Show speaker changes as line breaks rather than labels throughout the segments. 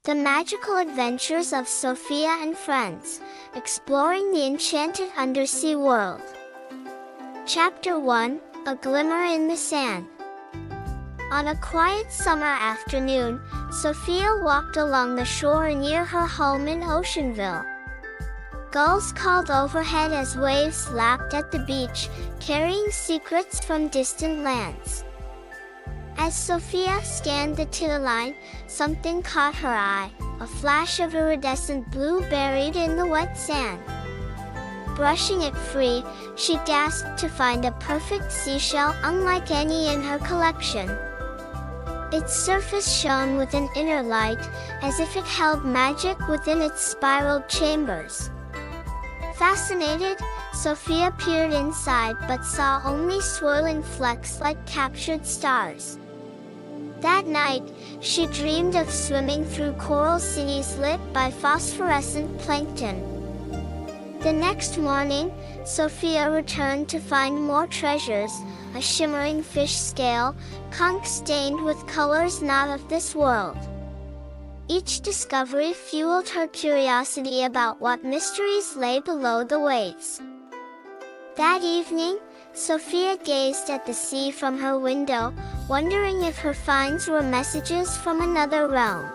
The magical adventures of Sophia and friends, exploring the enchanted undersea world. Chapter 1, A Glimmer in the Sand. On a quiet summer afternoon, Sophia walked along the shore near her home in Oceanville. Gulls called overhead as waves lapped at the beach, carrying secrets from distant lands. As Sophia scanned the timberline, something caught her eye, a flash of iridescent blue buried in the wet sand. Brushing it free, she gasped to find a perfect seashell unlike any in her collection. Its surface shone with an inner light, as if it held magic within its spiraled chambers. Fascinated, Sophia peered inside but saw only swirling flecks like captured stars. That night, she dreamed of swimming through coral cities lit by phosphorescent plankton. The next morning, Sophia returned to find more treasures, a shimmering fish scale, conch stained with colors not of this world. Each discovery fueled her curiosity about what mysteries lay below the waves. That evening, Sophia gazed at the sea from her window, wondering if her finds were messages from another realm.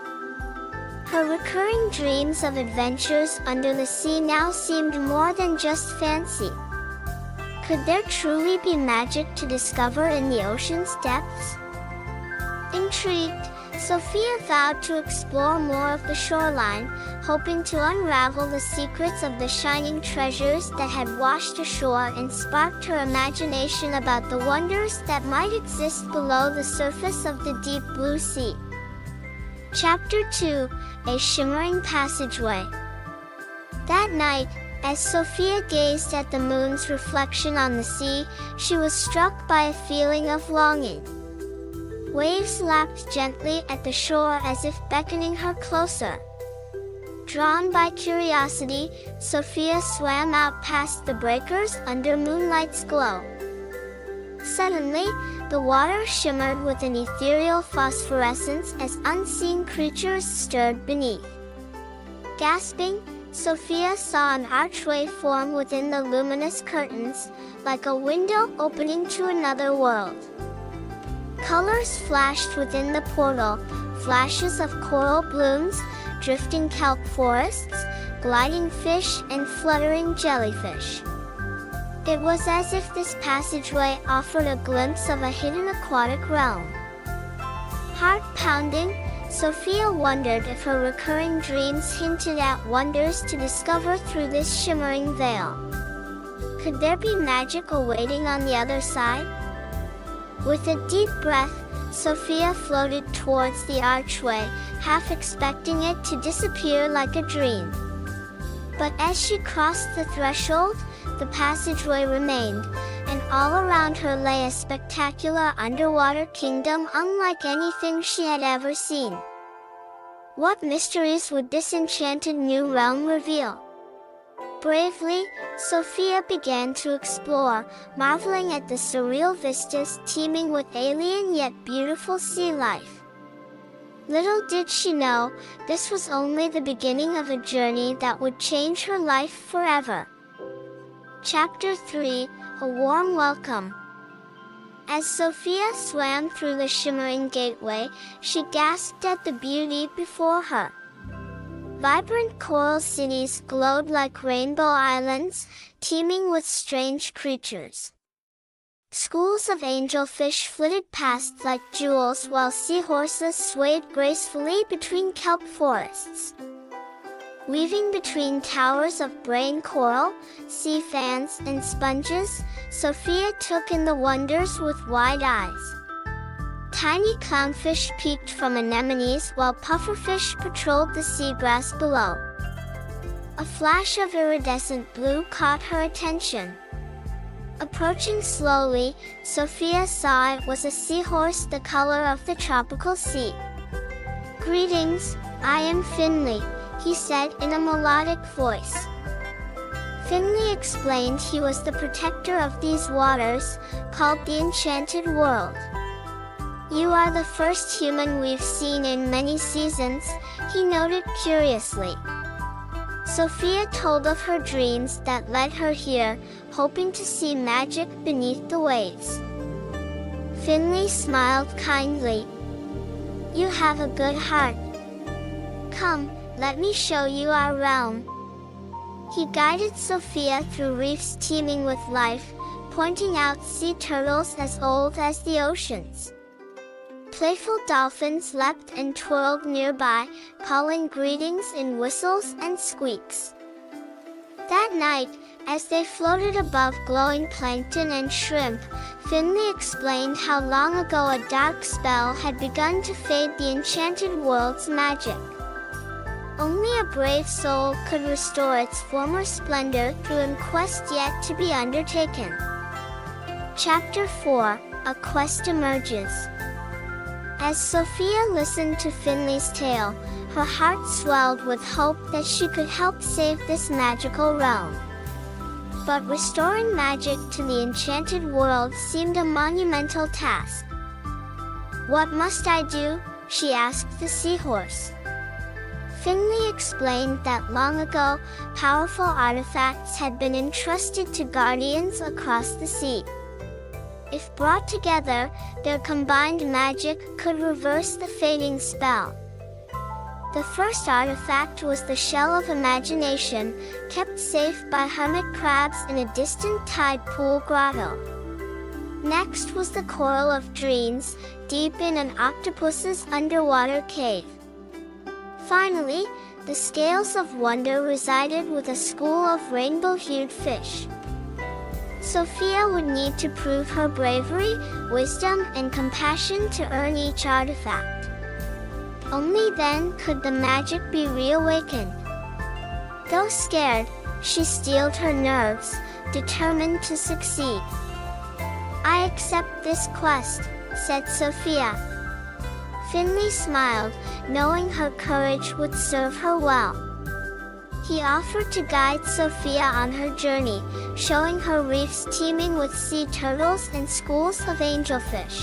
Her recurring dreams of adventures under the sea now seemed more than just fancy. Could there truly be magic to discover in the ocean's depths? Intrigued, Sophia vowed to explore more of the shoreline, hoping to unravel the secrets of the shining treasures that had washed ashore and sparked her imagination about the wonders that might exist below the surface of the deep blue sea. Chapter 2, A Shimmering Passageway. That night, as Sophia gazed at the moon's reflection on the sea, she was struck by a feeling of longing. Waves lapped gently at the shore as if beckoning her closer. Drawn by curiosity, Sophia swam out past the breakers under moonlight's glow. Suddenly, the water shimmered with an ethereal phosphorescence as unseen creatures stirred beneath. Gasping, Sophia saw an archway form within the luminous curtains, like a window opening to another world. Colors flashed within the portal, flashes of coral blooms, drifting kelp forests, gliding fish, and fluttering jellyfish. It was as if this passageway offered a glimpse of a hidden aquatic realm. Heart-pounding, Sophia wondered if her recurring dreams hinted at wonders to discover through this shimmering veil. Could there be magic awaiting on the other side? With a deep breath, Sophia floated towards the archway, half expecting it to disappear like a dream. But as she crossed the threshold, the passageway remained, and all around her lay a spectacular underwater kingdom unlike anything she had ever seen. What mysteries would this enchanted new realm reveal? Bravely, Sophia began to explore, marveling at the surreal vistas teeming with alien yet beautiful sea life. Little did she know, this was only the beginning of a journey that would change her life forever. Chapter 3, A Warm Welcome. As Sophia swam through the shimmering gateway, she gasped at the beauty before her. Vibrant coral cities glowed like rainbow islands, teeming with strange creatures. Schools of angelfish flitted past like jewels while seahorses swayed gracefully between kelp forests. Weaving between towers of brain coral, sea fans, and sponges, Sophia took in the wonders with wide eyes. Tiny clownfish peeked from anemones while pufferfish patrolled the seagrass below. A flash of iridescent blue caught her attention. Approaching slowly, Sophia saw it was a seahorse the color of the tropical sea. "Greetings, I am Finley," he said in a melodic voice. Finley explained he was the protector of these waters, called the Enchanted World. "You are the first human we've seen in many seasons," he noted curiously. Sophia told of her dreams that led her here, hoping to see magic beneath the waves. Finley smiled kindly. "You have a good heart. Come, let me show you our realm." He guided Sophia through reefs teeming with life, pointing out sea turtles as old as the oceans. Playful dolphins leapt and twirled nearby, calling greetings in whistles and squeaks. That night, as they floated above glowing plankton and shrimp, Finley explained how long ago a dark spell had begun to fade the enchanted world's magic. Only a brave soul could restore its former splendor through a quest yet to be undertaken. Chapter 4, A Quest Emerges. As Sophia listened to Finley's tale, her heart swelled with hope that she could help save this magical realm. But restoring magic to the enchanted world seemed a monumental task. "What must I do?" she asked the seahorse. Finley explained that long ago, powerful artifacts had been entrusted to guardians across the sea. If brought together, their combined magic could reverse the fading spell. The first artifact was the Shell of Imagination, kept safe by hermit crabs in a distant tide pool grotto. Next was the Coral of Dreams, deep in an octopus's underwater cave. Finally, the Scales of Wonder resided with a school of rainbow-hued fish. Sophia would need to prove her bravery, wisdom, and compassion to earn each artifact. Only then could the magic be reawakened. Though scared, she steeled her nerves, determined to succeed. "I accept this quest," said Sophia. Finley smiled, knowing her courage would serve her well. He offered to guide Sophia on her journey, showing her reefs teeming with sea turtles and schools of angelfish.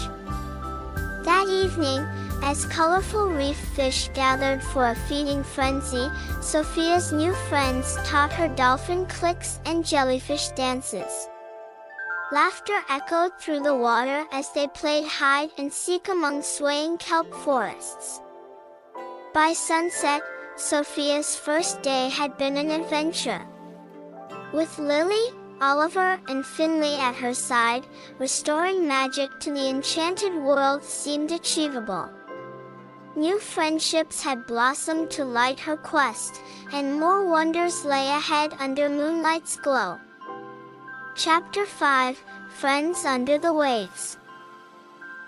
That evening, as colorful reef fish gathered for a feeding frenzy, Sophia's new friends taught her dolphin clicks and jellyfish dances. Laughter echoed through the water as they played hide and seek among swaying kelp forests. By sunset, Sophia's first day had been an adventure. With Lily, Oliver, and Finley at her side, restoring magic to the enchanted world seemed achievable. New friendships had blossomed to light her quest, and more wonders lay ahead under moonlight's glow. Chapter 5, Friends Under the Waves.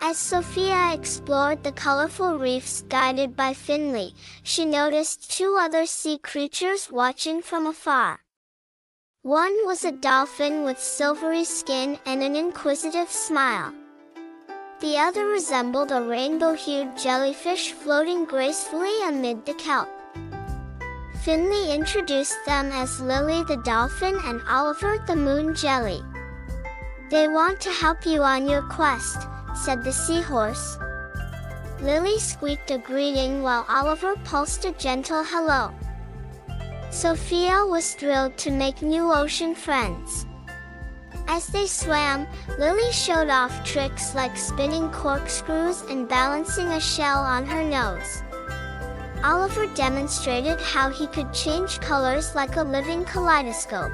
As Sophia explored the colorful reefs guided by Finley, she noticed two other sea creatures watching from afar. One was a dolphin with silvery skin and an inquisitive smile. The other resembled a rainbow-hued jellyfish floating gracefully amid the kelp. Finley introduced them as Lily the dolphin and Oliver the moon jelly. "They want to help you on your quest," said the seahorse. Lily squeaked a greeting while Oliver pulsed a gentle hello. Sophia was thrilled to make new ocean friends. As they swam, Lily showed off tricks like spinning corkscrews and balancing a shell on her nose. Oliver demonstrated how he could change colors like a living kaleidoscope.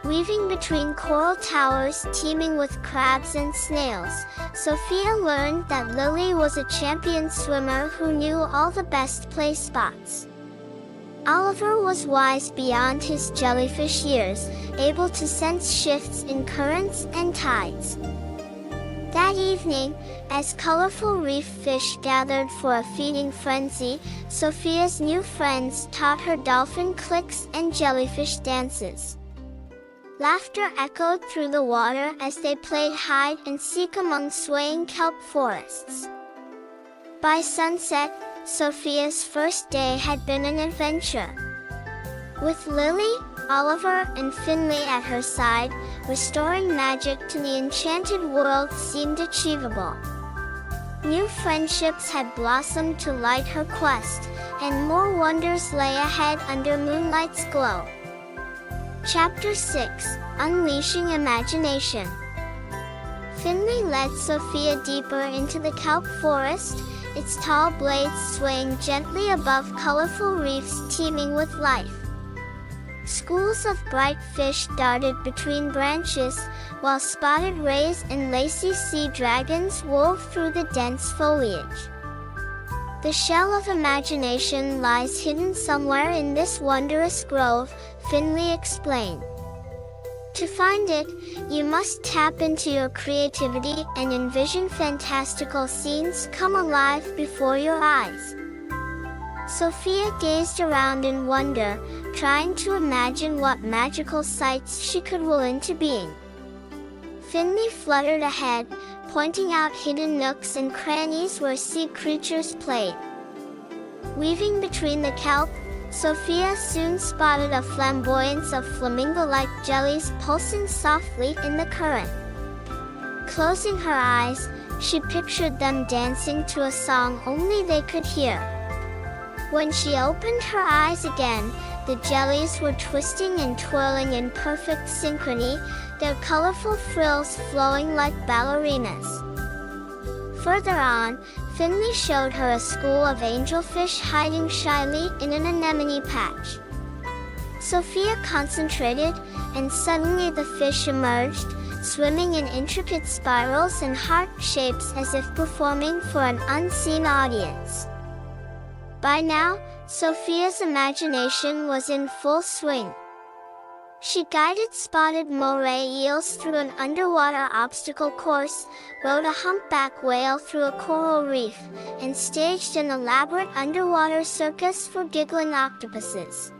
Weaving between coral towers teeming with crabs and snails, Sophia learned that Lily was a champion swimmer who knew all the best play spots. Oliver was wise beyond his jellyfish years, able to sense shifts in currents and tides. That evening, as colorful reef fish gathered for a feeding frenzy, Sophia's new friends taught her dolphin clicks and jellyfish dances. Laughter echoed through the water as they played hide and seek among swaying kelp forests. By sunset, Sophia's first day had been an adventure. With Lily, Oliver, and Finley at her side, restoring magic to the enchanted world seemed achievable. New friendships had blossomed to light her quest, and more wonders lay ahead under moonlight's glow. Chapter 6: Unleashing Imagination. Finley led Sophia deeper into the kelp forest, its tall blades swaying gently above colorful reefs teeming with life. Schools of bright fish darted between branches, while spotted rays and lacy sea dragons wove through the dense foliage. The shell of imagination lies hidden somewhere in this wondrous grove, Finley explained. To find it, you must tap into your creativity and envision fantastical scenes come alive before your eyes. Sophia gazed around in wonder, trying to imagine what magical sights she could will into being. Finley fluttered ahead, pointing out hidden nooks and crannies where sea creatures played. Weaving between the kelp, Sophia soon spotted a flamboyance of flamingo-like jellies pulsing softly in the current. Closing her eyes, she pictured them dancing to a song only they could hear. When she opened her eyes again, the jellies were twisting and twirling in perfect synchrony, their colorful frills flowing like ballerinas. Further on, Finley showed her a school of angelfish hiding shyly in an anemone patch. Sophia concentrated, and suddenly the fish emerged, swimming in intricate spirals and heart shapes as if performing for an unseen audience. By now, Sophia's imagination was in full swing. She guided spotted moray eels through an underwater obstacle course, rode a humpback whale through a coral reef, and staged an elaborate underwater circus for giggling octopuses.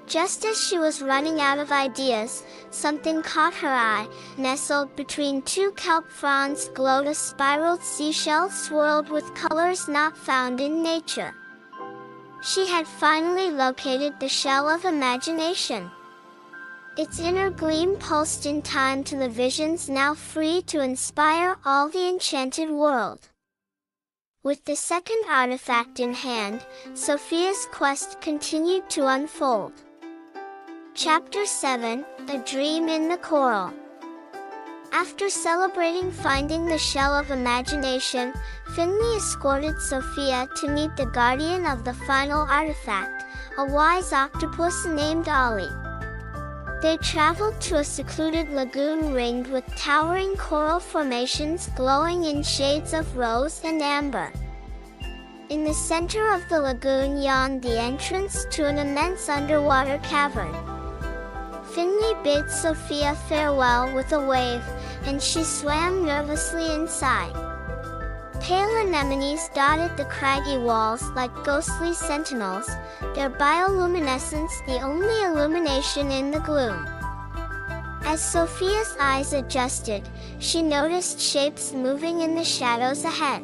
Just as she was running out of ideas, something caught her eye. Nestled between two kelp fronds glowed a spiraled seashell swirled with colors not found in nature. She had finally located the shell of imagination. Its inner gleam pulsed in time to the visions now free to inspire all the enchanted world. With the second artifact in hand, Sophia's quest continued to unfold. Chapter 7: A Dream in the Coral. After celebrating finding the shell of imagination, Finley escorted Sophia to meet the guardian of the final artifact, a wise octopus named Ollie. They traveled to a secluded lagoon ringed with towering coral formations glowing in shades of rose and amber. In the center of the lagoon yawned the entrance to an immense underwater cavern. Finley bid Sophia farewell with a wave, and she swam nervously inside. Pale anemones dotted the craggy walls like ghostly sentinels, their bioluminescence the only illumination in the gloom. As Sophia's eyes adjusted, she noticed shapes moving in the shadows ahead.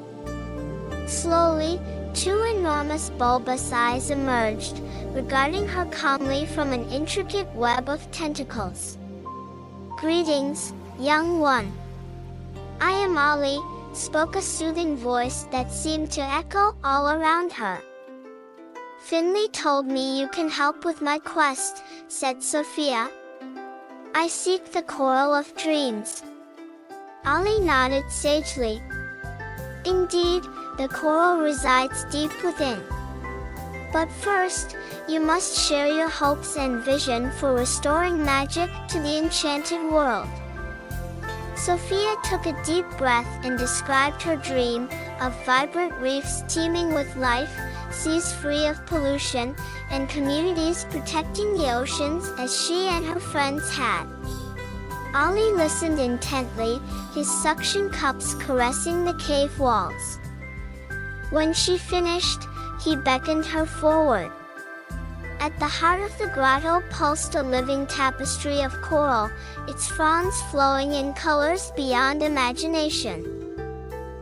Slowly, two enormous bulbous eyes emerged, regarding her calmly from an intricate web of tentacles. "Greetings, young one. I am Ollie," spoke a soothing voice that seemed to echo all around her. "Finley told me you can help with my quest," said Sophia. "I seek the coral of dreams." Ollie nodded sagely. "Indeed, the coral resides deep within. But first, you must share your hopes and vision for restoring magic to the enchanted world." Sophia took a deep breath and described her dream of vibrant reefs teeming with life, seas free of pollution, and communities protecting the oceans as she and her friends had. Ollie listened intently, his suction cups caressing the cave walls. When she finished, he beckoned her forward. At the heart of the grotto pulsed a living tapestry of coral, its fronds flowing in colors beyond imagination.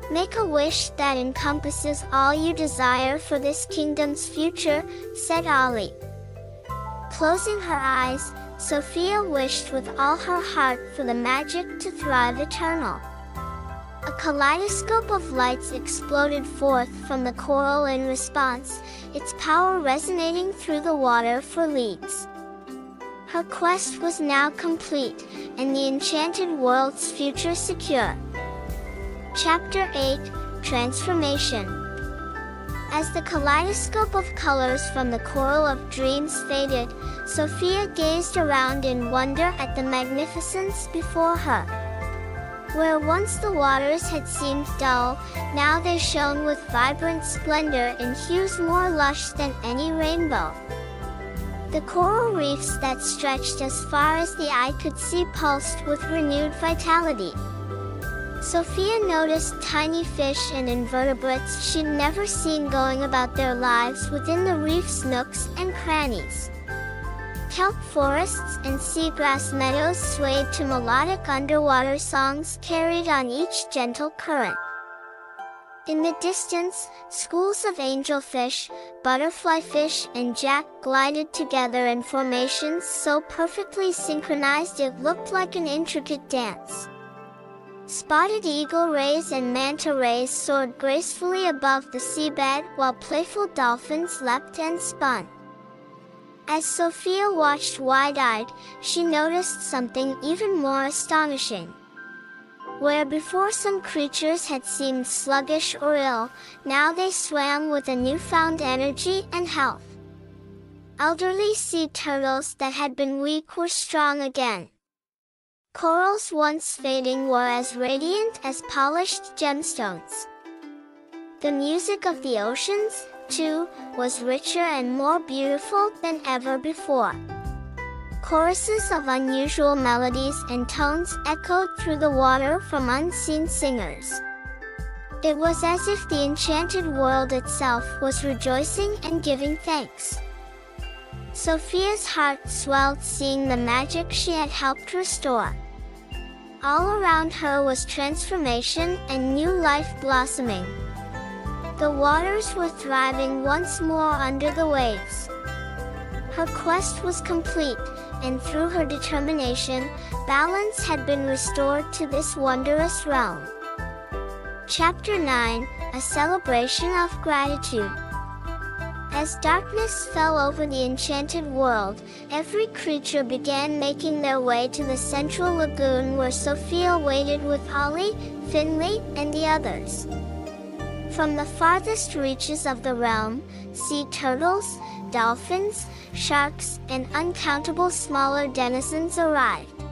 "Make a wish that encompasses all you desire for this kingdom's future," said Ollie. Closing her eyes, Sophia wished with all her heart for the magic to thrive eternal. A kaleidoscope of lights exploded forth from the coral in response, its power resonating through the water for leagues. Her quest was now complete, and the enchanted world's future secure. Chapter 8, Transformation. As the kaleidoscope of colors from the coral of dreams faded, Sophia gazed around in wonder at the magnificence before her. Where once the waters had seemed dull, now they shone with vibrant splendor in hues more lush than any rainbow. The coral reefs that stretched as far as the eye could see pulsed with renewed vitality. Sophia noticed tiny fish and invertebrates she'd never seen going about their lives within the reef's nooks and crannies. Kelp forests and seagrass meadows swayed to melodic underwater songs carried on each gentle current. In the distance, schools of angelfish, butterflyfish, and jack glided together in formations so perfectly synchronized it looked like an intricate dance. Spotted eagle rays and manta rays soared gracefully above the seabed while playful dolphins leapt and spun. As Sophia watched wide-eyed, she noticed something even more astonishing. Where before some creatures had seemed sluggish or ill, now they swam with a newfound energy and health. Elderly sea turtles that had been weak were strong again. Corals once fading were as radiant as polished gemstones. The music of the oceans, too, was richer and more beautiful than ever before. Choruses of unusual melodies and tones echoed through the water from unseen singers. It was as if the enchanted world itself was rejoicing and giving thanks. Sophia's heart swelled seeing the magic she had helped restore. All around her was transformation and new life blossoming. The waters were thriving once more under the waves. Her quest was complete, and through her determination, balance had been restored to this wondrous realm. Chapter 9, A Celebration of Gratitude. As darkness fell over the enchanted world, every creature began making their way to the central lagoon where Sophia waited with Holly, Finley, and the others. From the farthest reaches of the realm, sea turtles, dolphins, sharks, and uncountable smaller denizens arrived.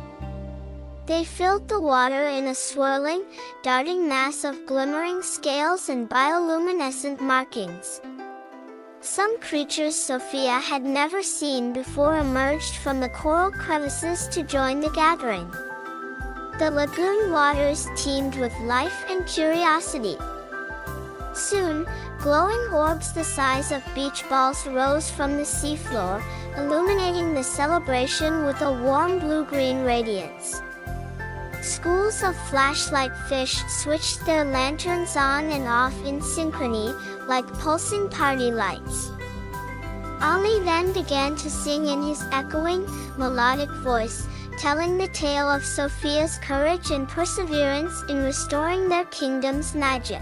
They filled the water in a swirling, darting mass of glimmering scales and bioluminescent markings. Some creatures Sophia had never seen before emerged from the coral crevices to join the gathering. The lagoon waters teemed with life and curiosity. Soon, glowing orbs the size of beach balls rose from the seafloor, illuminating the celebration with a warm blue-green radiance. Schools of flashlight fish switched their lanterns on and off in synchrony, like pulsing party lights. Ali then began to sing in his echoing, melodic voice, telling the tale of Sophia's courage and perseverance in restoring their kingdom's magic.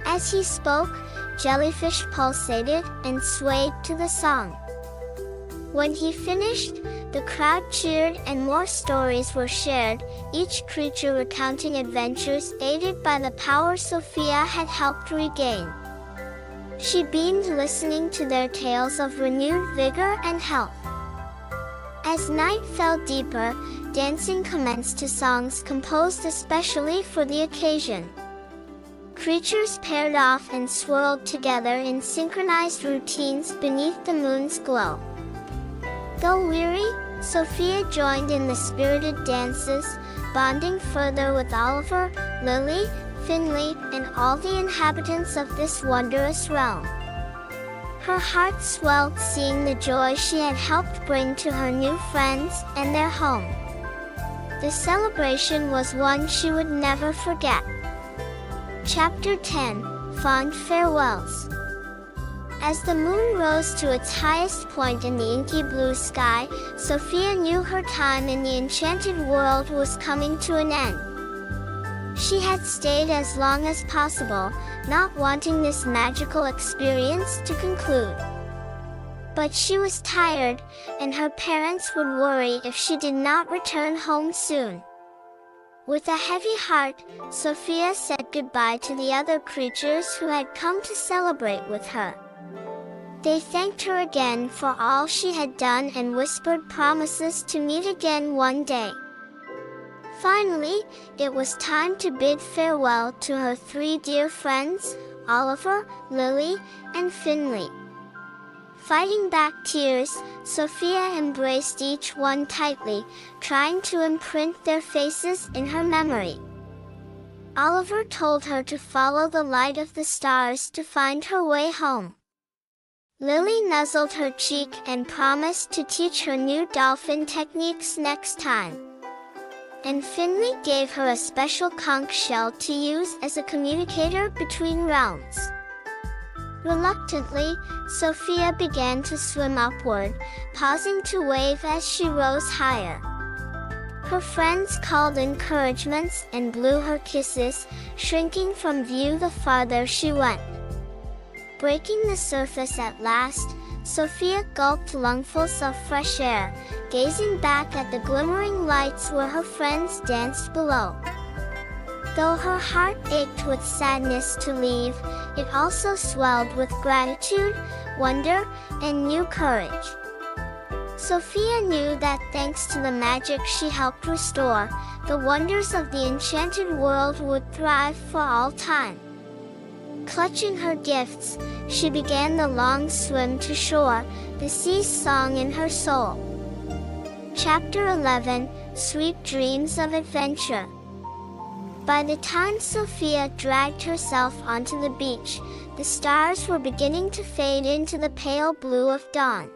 As he spoke, jellyfish pulsated and swayed to the song. When he finished, the crowd cheered and more stories were shared, each creature recounting adventures aided by the power Sophia had helped regain. She beamed listening to their tales of renewed vigor and health. As night fell deeper, dancing commenced to songs composed especially for the occasion. Creatures paired off and swirled together in synchronized routines beneath the moon's glow. Though weary, Sophia joined in the spirited dances, bonding further with Oliver, Lily, Finley, and all the inhabitants of this wondrous realm. Her heart swelled seeing the joy she had helped bring to her new friends and their home. The celebration was one she would never forget. Chapter 10, Fond Farewells. As the moon rose to its highest point in the inky blue sky, Sophia knew her time in the enchanted world was coming to an end. She had stayed as long as possible, not wanting this magical experience to conclude. But she was tired, and her parents would worry if she did not return home soon. With a heavy heart, Sophia said goodbye to the other creatures who had come to celebrate with her. They thanked her again for all she had done and whispered promises to meet again one day. Finally, it was time to bid farewell to her three dear friends, Oliver, Lily, and Finley. Fighting back tears, Sophia embraced each one tightly, trying to imprint their faces in her memory. Oliver told her to follow the light of the stars to find her way home. Lily nuzzled her cheek and promised to teach her new dolphin techniques next time. And Finley gave her a special conch shell to use as a communicator between realms. Reluctantly, Sophia began to swim upward, pausing to wave as she rose higher. Her friends called encouragements and blew her kisses, shrinking from view the farther she went. Breaking the surface at last, Sophia gulped lungfuls of fresh air, gazing back at the glimmering lights where her friends danced below. Though her heart ached with sadness to leave, it also swelled with gratitude, wonder, and new courage. Sophia knew that thanks to the magic she helped restore, the wonders of the enchanted world would thrive for all time. Clutching her gifts, she began the long swim to shore, the sea's song in her soul. Chapter 11, Sweet Dreams of Adventure. By the time Sophia dragged herself onto the beach, the stars were beginning to fade into the pale blue of dawn.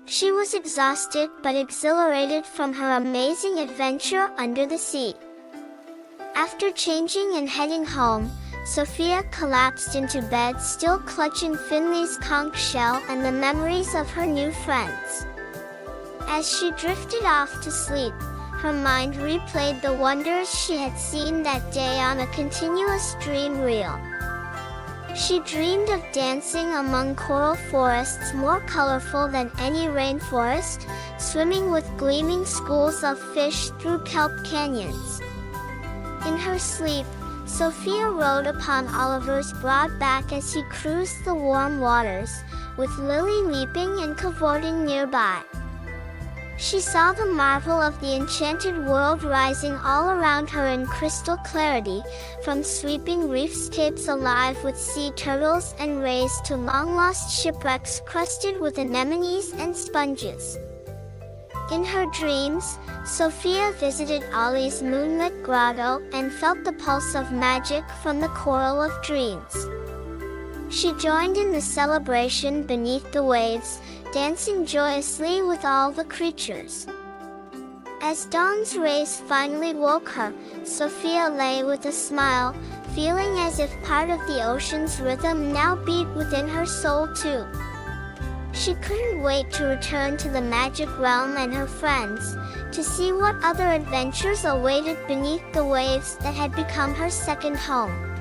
She was exhausted but exhilarated from her amazing adventure under the sea. After changing and heading home, Sophia collapsed into bed, still clutching Finley's conch shell and the memories of her new friends. As she drifted off to sleep, her mind replayed the wonders she had seen that day on a continuous dream reel. She dreamed of dancing among coral forests more colorful than any rainforest, swimming with gleaming schools of fish through kelp canyons. In her sleep, Sophia rode upon Oliver's broad back as he cruised the warm waters, with Lily leaping and cavorting nearby. She saw the marvel of the enchanted world rising all around her in crystal clarity, from sweeping reefscapes alive with sea turtles and rays to long-lost shipwrecks crusted with anemones and sponges. In her dreams, Sophia visited Ollie's moonlit grotto and felt the pulse of magic from the coral of dreams. She joined in the celebration beneath the waves, dancing joyously with all the creatures. As dawn's rays finally woke her, Sophia lay with a smile, feeling as if part of the ocean's rhythm now beat within her soul too. She couldn't wait to return to the magic realm and her friends, to see what other adventures awaited beneath the waves that had become her second home.